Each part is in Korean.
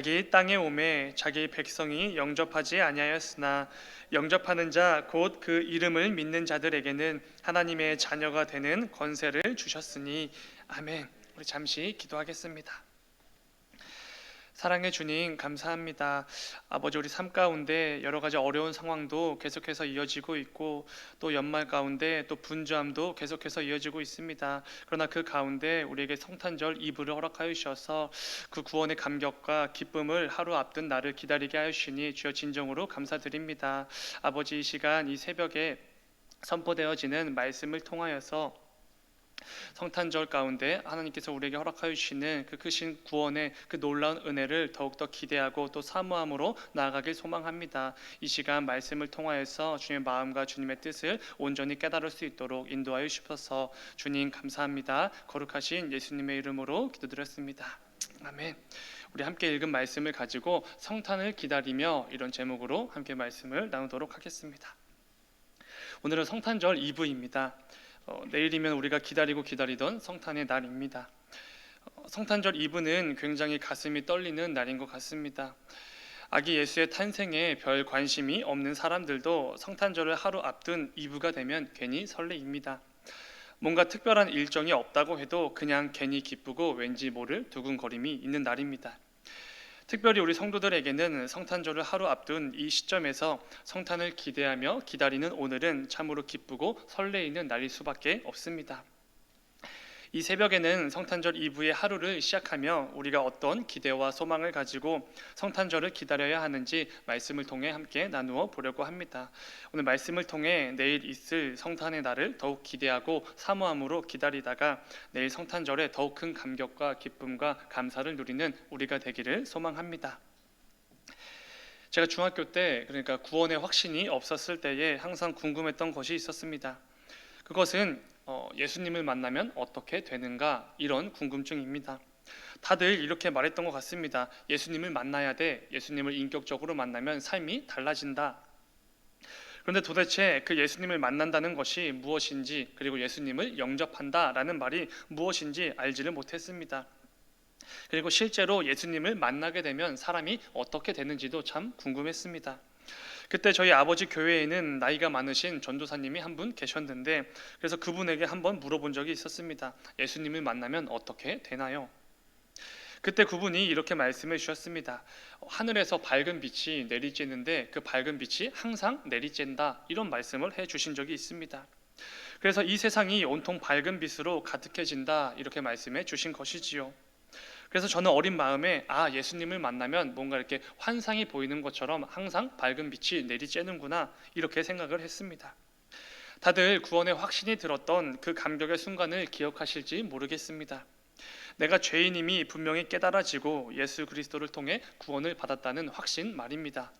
자기 땅에 오매 자기 백성이 영접하지 아니하였으나 영접하는 자 곧 그 이름을 믿는 자들에게는 하나님의 자녀가 되는 권세를 주셨으니 아멘. 우리 잠시 기도하겠습니다. 사랑해 주님 감사합니다. 아버지, 우리 삶 가운데 여러 가지 어려운 상황도 계속해서 이어지고 있고 또 연말 가운데 또 분주함도 계속해서 이어지고 있습니다. 그러나 그 가운데 우리에게 성탄절 이브를 허락하여 주셔서 그 구원의 감격과 기쁨을 하루 앞둔 나를 기다리게 하시니 주여 진정으로 감사드립니다. 아버지, 이 시간 이 새벽에 선포되어지는 말씀을 통하여서 성탄절 가운데 하나님께서 우리에게 허락하여 주시는 그 크신 구원의 그 놀라운 은혜를 더욱더 기대하고 또 사모함으로 나아가길 소망합니다. 이 시간 말씀을 통하여서 주님의 마음과 주님의 뜻을 온전히 깨달을 수 있도록 인도하여 주셔서 주님 감사합니다. 거룩하신 예수님의 이름으로 기도드렸습니다. 아멘. 우리 함께 읽은 말씀을 가지고 성탄을 기다리며 이런 제목으로 함께 말씀을 나누도록 하겠습니다. 오늘은 성탄절 이브입니다. 내일이면 우리가 기다리던 성탄의 날입니다. 성탄절 이브는 굉장히 가슴이 떨리는 날인 것 같습니다. 아기 예수의 탄생에 별 관심이 없는 사람들도 성탄절을 하루 앞둔 이브가 되면 괜히 설레입니다. 뭔가 특별한 일정이 없다고 해도 그냥 괜히 기쁘고 왠지 모를 두근거림이 있는 날입니다. 특별히 우리 성도들에게는 성탄절을 하루 앞둔 이 시점에서 성탄을 기대하며 기다리는 오늘은 참으로 기쁘고 설레이는 날일 수밖에 없습니다. 이 새벽에는 성탄절 이브의 하루를 시작하며 우리가 어떤 기대와 소망을 가지고 성탄절을 기다려야 하는지 말씀을 통해 함께 나누어 보려고 합니다. 오늘 말씀을 통해 내일 있을 성탄의 날을 더욱 기대하고 사모함으로 기다리다가 내일 성탄절에 더욱 큰 감격과 기쁨과 감사를 누리는 우리가 되기를 소망합니다. 제가 중학교 때, 그러니까 구원의 확신이 없었을 때에 항상 궁금했던 것이 있었습니다. 그것은 예수님을 만나면 어떻게 되는가, 이런 궁금증입니다. 다들 이렇게 말했던 것 같습니다. 예수님을 만나야 돼. 예수님을 인격적으로 만나면 삶이 달라진다. 그런데 도대체 그 예수님을 만난다는 것이 무엇인지, 그리고 예수님을 영접한다라는 말이 무엇인지 알지를 못했습니다. 그리고 실제로 예수님을 만나게 되면 사람이 어떻게 되는지도 참 궁금했습니다. 그때 저희 아버지 교회에는 나이가 많으신 전도사님이 한 분 계셨는데, 그래서 그분에게 한번 물어본 적이 있었습니다. 예수님을 만나면 어떻게 되나요? 그때 그분이 이렇게 말씀해 주셨습니다. 하늘에서 밝은 빛이 내리쬐는데 그 밝은 빛이 항상 내리쬐다, 이런 말씀을 해 주신 적이 있습니다. 그래서 이 세상이 온통 밝은 빛으로 가득해진다, 이렇게 말씀해 주신 것이지요. 그래서 저는 어린 마음에 예수님을 만나면 뭔가 이렇게 환상이 보이는 것처럼 항상 밝은 빛이 내리쬐는구나, 이렇게 생각을 했습니다. 다들 구원의 확신이 들었던 그 감격의 순간을 기억하실지 모르겠습니다. 내가 죄인임이 분명히 깨달아지고 예수 그리스도를 통해 구원을 받았다는 확신 말입니다.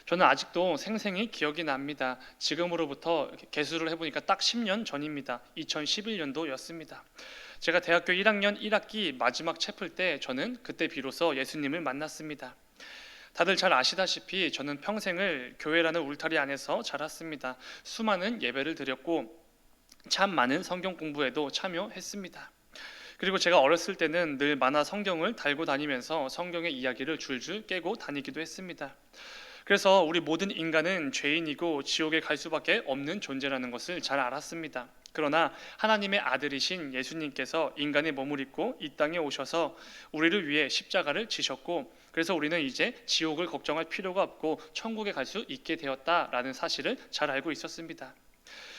저는 아직도 생생히 기억이 납니다. 지금으로부터 계수를 해보니까 딱 10년 전입니다. 2011년도였습니다. 제가 대학교 1학년 1학기 마지막 채플 때 저는 그때 비로소 예수님을 만났습니다. 다들 잘 아시다시피 저는 평생을 교회라는 울타리 안에서 자랐습니다. 수많은 예배를 드렸고 참 많은 성경 공부에도 참여했습니다. 그리고 제가 어렸을 때는 늘 만화 성경을 달고 다니면서 성경의 이야기를 줄줄 깨고 다니기도 했습니다. 그래서 우리 모든 인간은 죄인이고 지옥에 갈 수밖에 없는 존재라는 것을 잘 알았습니다. 그러나 하나님의 아들이신 예수님께서 인간의 몸을 입고 이 땅에 오셔서 우리를 위해 십자가를 지셨고, 그래서 우리는 이제 지옥을 걱정할 필요가 없고 천국에 갈 수 있게 되었다라는 사실을 잘 알고 있었습니다.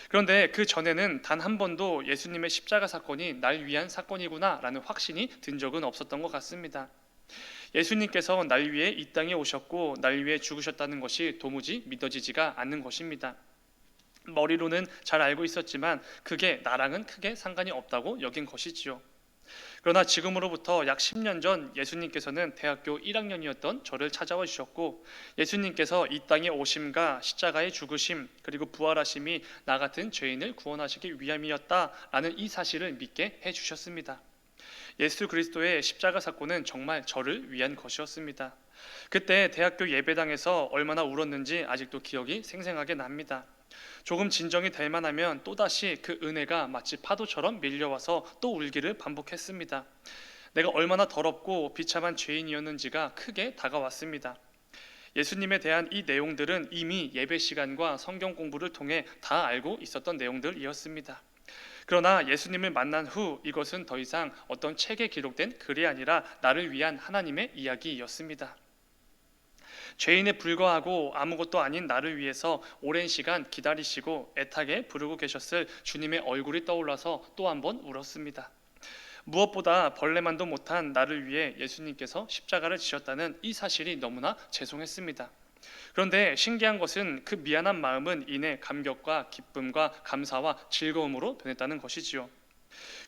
그런데 그 전에는 단 한 번도 예수님의 십자가 사건이 날 위한 사건이구나라는 확신이 든 적은 없었던 것 같습니다. 예수님께서 날 위해 이 땅에 오셨고 날 위해 죽으셨다는 것이 도무지 믿어지지가 않는 것입니다. 머리로는 잘 알고 있었지만 그게 나랑은 크게 상관이 없다고 여긴 것이지요. 그러나 지금으로부터 약 10년 전 예수님께서는 대학교 1학년이었던 저를 찾아와 주셨고, 예수님께서 이 땅에 오심과 십자가의 죽으심 그리고 부활하심이 나 같은 죄인을 구원하시기 위함이었다라는 이 사실을 믿게 해주셨습니다. 예수 그리스도의 십자가 사건은 정말 저를 위한 것이었습니다. 그때 대학교 예배당에서 얼마나 울었는지 아직도 기억이 생생하게 납니다. 조금 진정이 될 만하면 또다시 그 은혜가 마치 파도처럼 밀려와서 또 울기를 반복했습니다. 내가 얼마나 더럽고 비참한 죄인이었는지가 크게 다가왔습니다. 예수님에 대한 이 내용들은 이미 예배 시간과 성경 공부를 통해 다 알고 있었던 내용들이었습니다. 그러나 예수님을 만난 후 이것은 더 이상 어떤 책에 기록된 글이 아니라 나를 위한 하나님의 이야기였습니다. 죄인에 불과하고 아무것도 아닌 나를 위해서 오랜 시간 기다리시고 애타게 부르고 계셨을 주님의 얼굴이 떠올라서 또 한 번 울었습니다. 무엇보다 벌레만도 못한 나를 위해 예수님께서 십자가를 지셨다는 이 사실이 너무나 죄송했습니다. 그런데 신기한 것은 그 미안한 마음은 이내 감격과 기쁨과 감사와 즐거움으로 변했다는 것이지요.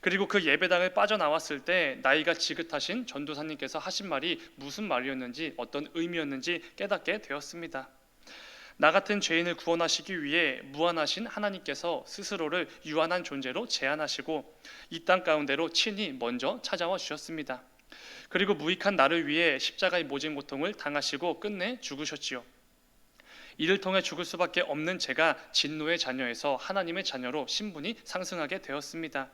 그리고 그 예배당을 빠져나왔을 때 나이가 지긋하신 전도사님께서 하신 말이 무슨 말이었는지 어떤 의미였는지 깨닫게 되었습니다. 나 같은 죄인을 구원하시기 위해 무한하신 하나님께서 스스로를 유한한 존재로 제한하시고 이 땅 가운데로 친히 먼저 찾아와 주셨습니다. 그리고 무익한 나를 위해 십자가의 모진 고통을 당하시고 끝내 죽으셨지요. 이를 통해 죽을 수밖에 없는 제가 진노의 자녀에서 하나님의 자녀로 신분이 상승하게 되었습니다.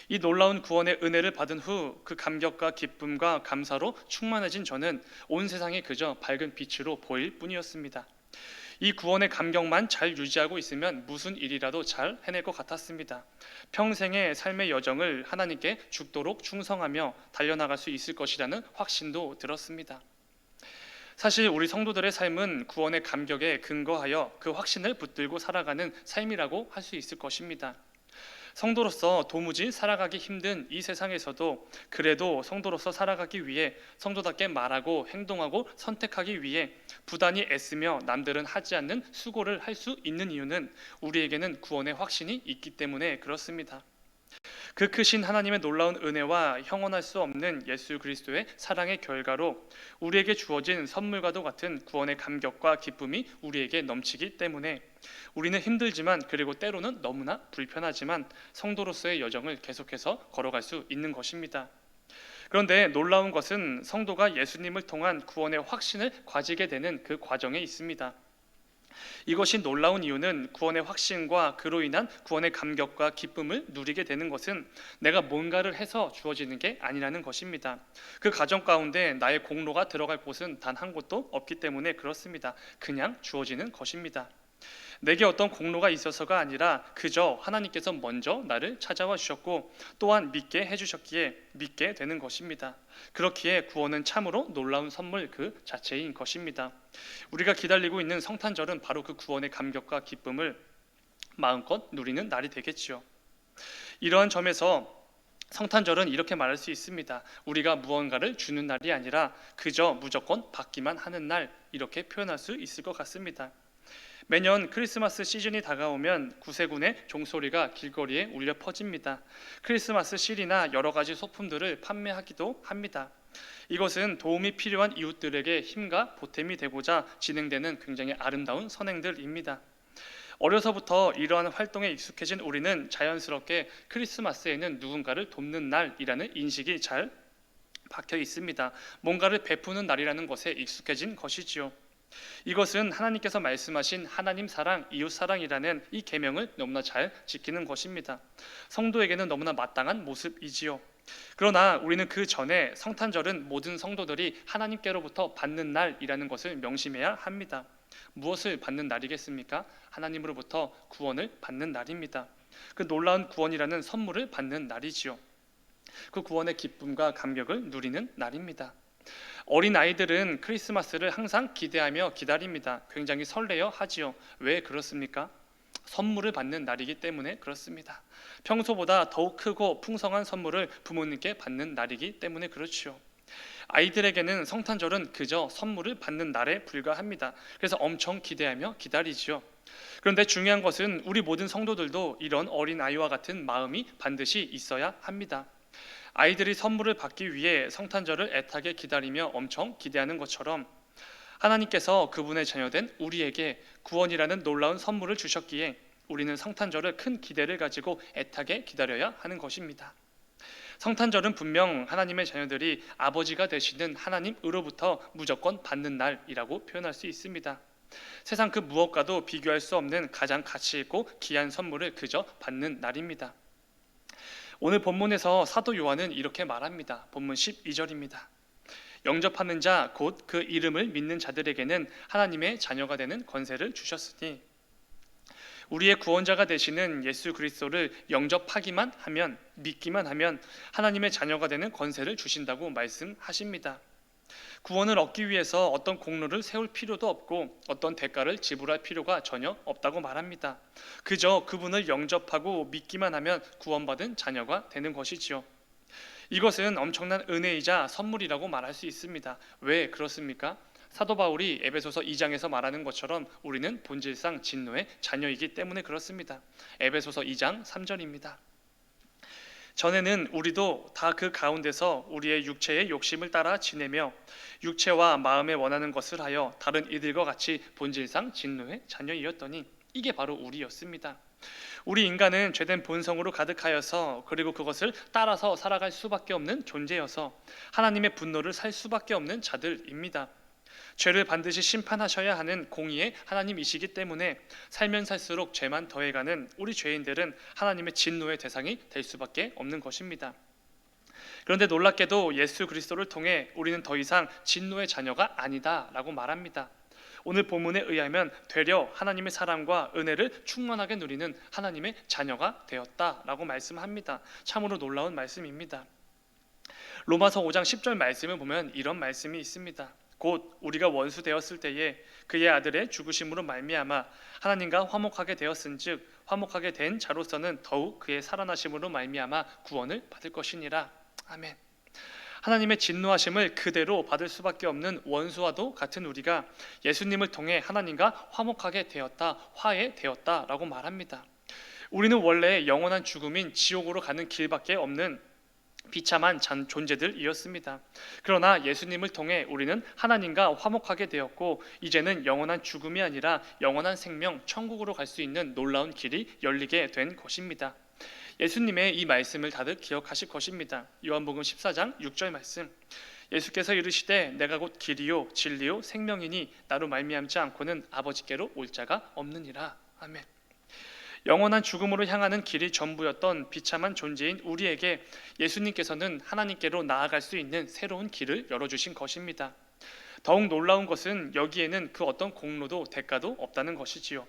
이 놀라운 구원의 은혜를 받은 후 그 감격과 기쁨과 감사로 충만해진 저는 온 세상이 그저 밝은 빛으로 보일 뿐이었습니다. 이 구원의 감격만 잘 유지하고 있으면 무슨 일이라도 잘 해낼 것 같았습니다. 평생의 삶의 여정을 하나님께 죽도록 충성하며 달려나갈 수 있을 것이라는 확신도 들었습니다. 사실 우리 성도들의 삶은 구원의 감격에 근거하여 그 확신을 붙들고 살아가는 삶이라고 할 수 있을 것입니다. 성도로서 도무지 살아가기 힘든 이 세상에서도 그래도 성도로서 살아가기 위해 성도답게 말하고 행동하고 선택하기 위해 부단히 애쓰며 남들은 하지 않는 수고를 할 수 있는 이유는 우리에게는 구원의 확신이 있기 때문에 그렇습니다. 그 크신 하나님의 놀라운 은혜와 형언할 수 없는 예수 그리스도의 사랑의 결과로 우리에게 주어진 선물과도 같은 구원의 감격과 기쁨이 우리에게 넘치기 때문에 우리는 힘들지만 그리고 때로는 너무나 불편하지만 성도로서의 여정을 계속해서 걸어갈 수 있는 것입니다. 그런데 놀라운 것은 성도가 예수님을 통한 구원의 확신을 가지게 되는 그 과정에 있습니다. 이것이 놀라운 이유는 구원의 확신과 그로 인한 구원의 감격과 기쁨을 누리게 되는 것은 내가 뭔가를 해서 주어지는 게 아니라는 것입니다. 그 과정 가운데 나의 공로가 들어갈 곳은 단 한 곳도 없기 때문에 그렇습니다. 그냥 주어지는 것입니다. 내게 어떤 공로가 있어서가 아니라 그저 하나님께서 먼저 나를 찾아와 주셨고 또한 믿게 해주셨기에 믿게 되는 것입니다. 그렇기에 구원은 참으로 놀라운 선물 그 자체인 것입니다. 우리가 기다리고 있는 성탄절은 바로 그 구원의 감격과 기쁨을 마음껏 누리는 날이 되겠지요. 이러한 점에서 성탄절은 이렇게 말할 수 있습니다. 우리가 무언가를 주는 날이 아니라 그저 무조건 받기만 하는 날, 이렇게 표현할 수 있을 것 같습니다. 매년 크리스마스 시즌이 다가오면 구세군의 종소리가 길거리에 울려 퍼집니다. 크리스마스 실이나 여러 가지 소품들을 판매하기도 합니다. 이것은 도움이 필요한 이웃들에게 힘과 보탬이 되고자 진행되는 굉장히 아름다운 선행들입니다. 어려서부터 이러한 활동에 익숙해진 우리는 자연스럽게 크리스마스에는 누군가를 돕는 날이라는 인식이 잘 박혀 있습니다. 뭔가를 베푸는 날이라는 것에 익숙해진 것이지요. 이것은 하나님께서 말씀하신 하나님 사랑, 이웃 사랑이라는 이 계명을 너무나 잘 지키는 것입니다. 성도에게는 너무나 마땅한 모습이지요. 그러나 우리는 그 전에 성탄절은 모든 성도들이 하나님께로부터 받는 날이라는 것을 명심해야 합니다. 무엇을 받는 날이겠습니까? 하나님으로부터 구원을 받는 날입니다. 그 놀라운 구원이라는 선물을 받는 날이지요. 그 구원의 기쁨과 감격을 누리는 날입니다. 어린 아이들은 크리스마스를 항상 기대하며 기다립니다. 굉장히 설레어 하지요. 왜 그렇습니까? 선물을 받는 날이기 때문에 그렇습니다. 평소보다 더욱 크고 풍성한 선물을 부모님께 받는 날이기 때문에 그렇지요. 아이들에게는 성탄절은 그저 선물을 받는 날에 불과합니다. 그래서 엄청 기대하며 기다리지요. 그런데 중요한 것은 우리 모든 성도들도 이런 어린 아이와 같은 마음이 반드시 있어야 합니다. 아이들이 선물을 받기 위해 성탄절을 애타게 기다리며 엄청 기대하는 것처럼 하나님께서 그분의 자녀된 우리에게 구원이라는 놀라운 선물을 주셨기에 우리는 성탄절을 큰 기대를 가지고 애타게 기다려야 하는 것입니다. 성탄절은 분명 하나님의 자녀들이 아버지가 되시는 하나님으로부터 무조건 받는 날이라고 표현할 수 있습니다. 세상 그 무엇과도 비교할 수 없는 가장 가치 있고 귀한 선물을 그저 받는 날입니다. 오늘 본문에서 사도 요한은 이렇게 말합니다. 본문 12절입니다. 영접하는 자 곧 그 이름을 믿는 자들에게는 하나님의 자녀가 되는 권세를 주셨으니, 우리의 구원자가 되시는 예수 그리스도를 영접하기만 하면, 믿기만 하면 하나님의 자녀가 되는 권세를 주신다고 말씀하십니다. 구원을 얻기 위해서 어떤 공로를 세울 필요도 없고 어떤 대가를 지불할 필요가 전혀 없다고 말합니다. 그저 그분을 영접하고 믿기만 하면 구원받은 자녀가 되는 것이지요. 이것은 엄청난 은혜이자 선물이라고 말할 수 있습니다. 왜 그렇습니까? 사도 바울이 에베소서 2장에서 말하는 것처럼 우리는 본질상 진노의 자녀이기 때문에 그렇습니다. 에베소서 2장 3절입니다. 전에는 우리도 다 그 가운데서 우리의 육체의 욕심을 따라 지내며 육체와 마음에 원하는 것을 하여 다른 이들과 같이 본질상 진노의 자녀이었더니, 이게 바로 우리였습니다. 우리 인간은 죄된 본성으로 가득하여서, 그리고 그것을 따라서 살아갈 수밖에 없는 존재여서 하나님의 분노를 살 수밖에 없는 자들입니다. 죄를 반드시 심판하셔야 하는 공의의 하나님이시기 때문에 살면 살수록 죄만 더해가는 우리 죄인들은 하나님의 진노의 대상이 될 수밖에 없는 것입니다. 그런데 놀랍게도 예수 그리스도를 통해 우리는 더 이상 진노의 자녀가 아니다라고 말합니다. 오늘 본문에 의하면 되려 하나님의 사랑과 은혜를 충만하게 누리는 하나님의 자녀가 되었다라고 말씀합니다. 참으로 놀라운 말씀입니다. 로마서 5장 10절 말씀을 보면 이런 말씀이 있습니다. 곧 우리가 원수 되었을 때에 그의 아들의 죽으심으로 말미암아 하나님과 화목하게 되었은즉 화목하게 된 자로서는 더욱 그의 살아나심으로 말미암아 구원을 받을 것이니라. 아멘. 하나님의 진노하심을 그대로 받을 수밖에 없는 원수와도 같은 우리가 예수님을 통해 하나님과 화목하게 되었다, 화해되었다라고 말합니다. 우리는 원래 영원한 죽음인 지옥으로 가는 길밖에 없는 비참한 존재들이었습니다. 그러나 예수님을 통해 우리는 하나님과 화목하게 되었고, 이제는 영원한 죽음이 아니라 영원한 생명, 천국으로 갈 수 있는 놀라운 길이 열리게 된 것입니다. 예수님의 이 말씀을 다들 기억하실 것입니다. 요한복음 14장 6절 말씀, 예수께서 이르시되 내가 곧 길이요 진리요 생명이니 나로 말미암지 않고는 아버지께로 올 자가 없느니라. 아멘. 영원한 죽음으로 향하는 길이 전부였던 비참한 존재인 우리에게 예수님께서는 하나님께로 나아갈 수 있는 새로운 길을 열어주신 것입니다. 더욱 놀라운 것은 여기에는 그 어떤 공로도 대가도 없다는 것이지요.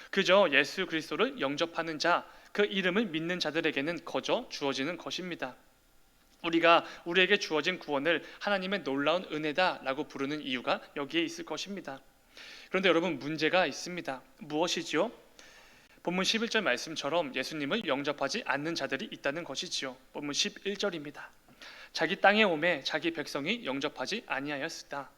그저 예수 그리스도를 영접하는 자, 그 이름을 믿는 자들에게는 거저 주어지는 것입니다. 우리가 우리에게 주어진 구원을 하나님의 놀라운 은혜다라고 부르는 이유가 여기에 있을 것입니다. 그런데 여러분, 문제가 있습니다. 무엇이지요? 본문 11절 말씀처럼 예수님을 영접하지 않는 자들이 있다는 것이지요. 본문 11절입니다. 자기 땅에 오매 자기 백성이 영접하지 아니하였으다.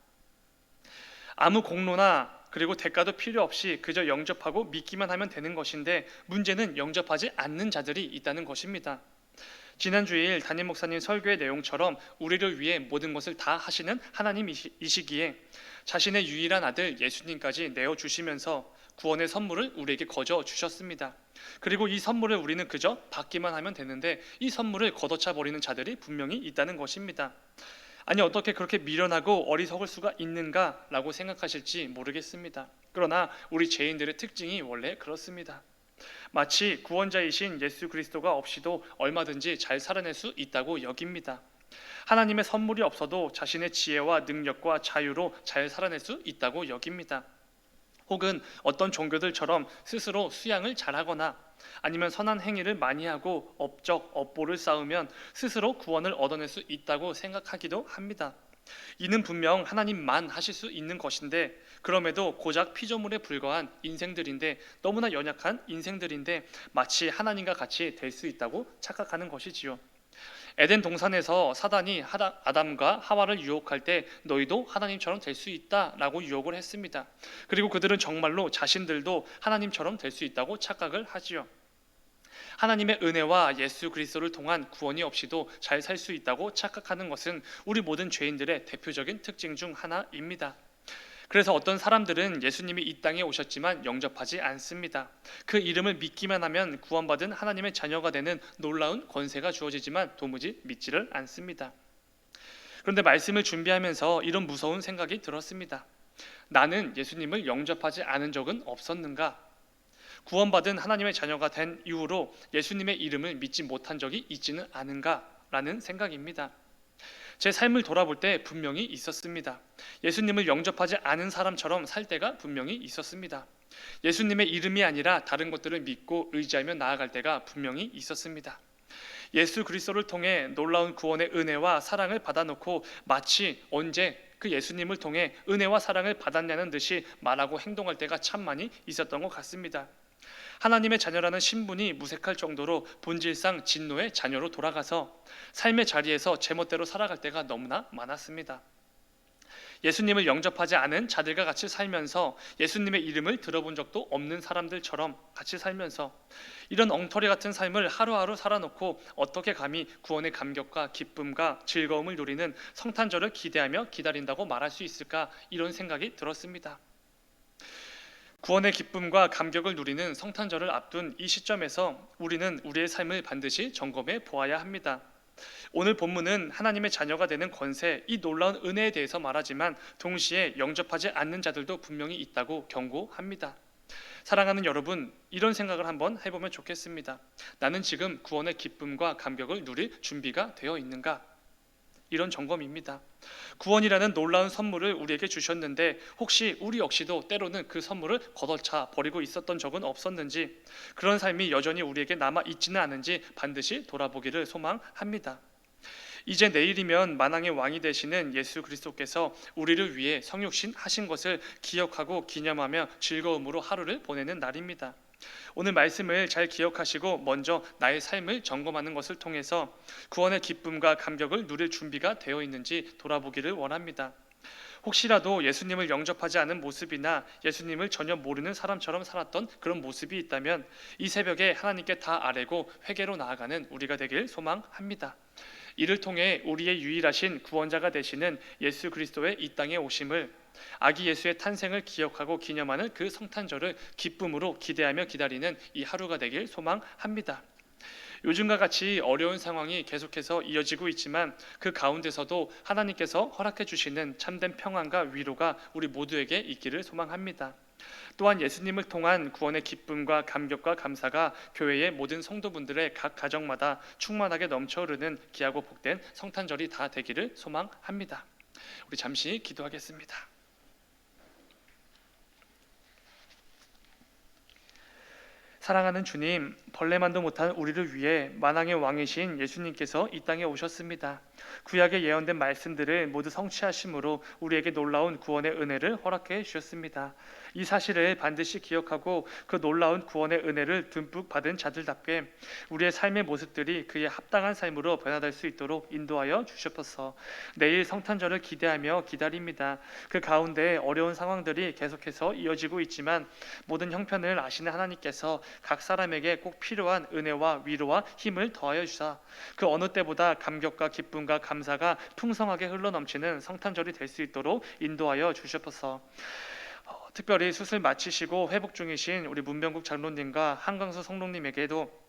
아무 공로나 그리고 대가도 필요 없이 그저 영접하고 믿기만 하면 되는 것인데, 문제는 영접하지 않는 자들이 있다는 것입니다. 지난 주일 담임 목사님 설교의 내용처럼 우리를 위해 모든 것을 다 하시는 하나님이시기에 자신의 유일한 아들 예수님까지 내어주시면서 구원의 선물을 우리에게 거저 주셨습니다. 그리고 이 선물을 우리는 그저 받기만 하면 되는데, 이 선물을 걷어차 버리는 자들이 분명히 있다는 것입니다. 아니, 어떻게 그렇게 미련하고 어리석을 수가 있는가라고 생각하실지 모르겠습니다. 그러나 우리 죄인들의 특징이 원래 그렇습니다. 마치 구원자이신 예수 그리스도가 없이도 얼마든지 잘 살아낼 수 있다고 여깁니다. 하나님의 선물이 없어도 자신의 지혜와 능력과 자유로 잘 살아낼 수 있다고 여깁니다. 혹은 어떤 종교들처럼 스스로 수양을 잘하거나 아니면 선한 행위를 많이 하고 업보를 쌓으면 스스로 구원을 얻어낼 수 있다고 생각하기도 합니다. 이는 분명 하나님만 하실 수 있는 것인데, 그럼에도 고작 피조물에 불과한 인생들인데, 너무나 연약한 인생들인데 마치 하나님과 같이 될 수 있다고 착각하는 것이지요. 에덴 동산에서 사단이 아담과 하와를 유혹할 때 너희도 하나님처럼 될 수 있다라고 유혹을 했습니다. 그리고 그들은 정말로 자신들도 하나님처럼 될 수 있다고 착각을 하지요. 하나님의 은혜와 예수 그리스도를 통한 구원이 없이도 잘 살 수 있다고 착각하는 것은 우리 모든 죄인들의 대표적인 특징 중 하나입니다. 그래서 어떤 사람들은 예수님이 이 땅에 오셨지만 영접하지 않습니다. 그 이름을 믿기만 하면 구원받은 하나님의 자녀가 되는 놀라운 권세가 주어지지만 도무지 믿지를 않습니다. 그런데 말씀을 준비하면서 이런 무서운 생각이 들었습니다. 나는 예수님을 영접하지 않은 적은 없었는가? 구원받은 하나님의 자녀가 된 이후로 예수님의 이름을 믿지 못한 적이 있지는 않은가라는 생각입니다. 제 삶을 돌아볼 때 분명히 있었습니다. 예수님을 영접하지 않은 사람처럼 살 때가 분명히 있었습니다. 예수님의 이름이 아니라 다른 것들을 믿고 의지하며 나아갈 때가 분명히 있었습니다. 예수 그리스도를 통해 놀라운 구원의 은혜와 사랑을 받아놓고 마치 언제 그 예수님을 통해 은혜와 사랑을 받았냐는 듯이 말하고 행동할 때가 참 많이 있었던 것 같습니다. 하나님의 자녀라는 신분이 무색할 정도로 본질상 진노의 자녀로 돌아가서 삶의 자리에서 제멋대로 살아갈 때가 너무나 많았습니다. 예수님을 영접하지 않은 자들과 같이 살면서 예수님의 이름을 들어본 적도 없는 사람들처럼 같이 살면서 이런 엉터리 같은 삶을 하루하루 살아놓고 어떻게 감히 구원의 감격과 기쁨과 즐거움을 누리는 성탄절을 기대하며 기다린다고 말할 수 있을까, 이런 생각이 들었습니다. 구원의 기쁨과 감격을 누리는 성탄절을 앞둔 이 시점에서 우리는 우리의 삶을 반드시 점검해 보아야 합니다. 오늘 본문은 하나님의 자녀가 되는 권세, 이 놀라운 은혜에 대해서 말하지만 동시에 영접하지 않는 자들도 분명히 있다고 경고합니다. 사랑하는 여러분, 이런 생각을 한번 해보면 좋겠습니다. 나는 지금 구원의 기쁨과 감격을 누릴 준비가 되어 있는가? 이런 점검입니다. 구원이라는 놀라운 선물을 우리에게 주셨는데 혹시 우리 역시도 때로는 그 선물을 걷어차 버리고 있었던 적은 없었는지, 그런 삶이 여전히 우리에게 남아 있지는 않은지 반드시 돌아보기를 소망합니다. 이제 내일이면 만왕의 왕이 되시는 예수 그리스도께서 우리를 위해 성육신 하신 것을 기억하고 기념하며 즐거움으로 하루를 보내는 날입니다. 오늘 말씀을 잘 기억하시고 먼저 나의 삶을 점검하는 것을 통해서 구원의 기쁨과 감격을 누릴 준비가 되어 있는지 돌아보기를 원합니다. 혹시라도 예수님을 영접하지 않은 모습이나 예수님을 전혀 모르는 사람처럼 살았던 그런 모습이 있다면 이 새벽에 하나님께 다 아뢰고 회개로 나아가는 우리가 되길 소망합니다. 이를 통해 우리의 유일하신 구원자가 되시는 예수 그리스도의 이 땅에 오심을, 아기 예수의 탄생을 기억하고 기념하는 그 성탄절을 기쁨으로 기대하며 기다리는 이 하루가 되길 소망합니다. 요즘과 같이 어려운 상황이 계속해서 이어지고 있지만 그 가운데서도 하나님께서 허락해 주시는 참된 평안과 위로가 우리 모두에게 있기를 소망합니다. 또한 예수님을 통한 구원의 기쁨과 감격과 감사가 교회의 모든 성도분들의 각 가정마다 충만하게 넘쳐흐르는 귀하고 복된 성탄절이 다 되기를 소망합니다. 우리 잠시 기도하겠습니다. 사랑하는 주님, 벌레만도 못한 우리를 위해 만왕의 왕이신 예수님께서 이 땅에 오셨습니다. 구약에 예언된 말씀들을 모두 성취하심으로 우리에게 놀라운 구원의 은혜를 허락해 주셨습니다. 이 사실을 반드시 기억하고 그 놀라운 구원의 은혜를 듬뿍 받은 자들답게 우리의 삶의 모습들이 그에 합당한 삶으로 변화될 수 있도록 인도하여 주시옵소서. 내일 성탄절을 기대하며 기다립니다. 그 가운데 어려운 상황들이 계속해서 이어지고 있지만 모든 형편을 아시는 하나님께서 각 사람에게 꼭 필요한 은혜와 위로와 힘을 더하여 주사 그 어느 때보다 감격과 기쁨과 감사가 풍성하게 흘러넘치는 성탄절이 될 수 있도록 인도하여 주시옵소서. 특별히 수술 마치시고 회복 중이신 우리 문병국 장로님과 한강수 성록님에게도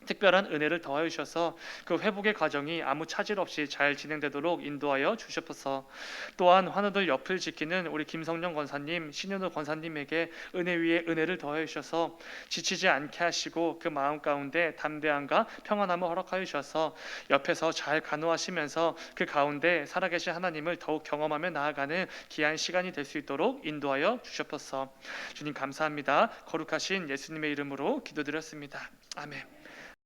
특별한 은혜를 더하여 주셔서 그 회복의 과정이 아무 차질 없이 잘 진행되도록 인도하여 주시옵소서. 또한 환우들 옆을 지키는 우리 김성령 권사님, 신현우 권사님에게 은혜 위에 은혜를 더하여 주셔서 지치지 않게 하시고 그 마음 가운데 담대함과 평안함을 허락하여 주셔서 옆에서 잘 간호하시면서 그 가운데 살아계신 하나님을 더욱 경험하며 나아가는 귀한 시간이 될 수 있도록 인도하여 주시옵소서. 주님 감사합니다. 거룩하신 예수님의 이름으로 기도드렸습니다. 아멘.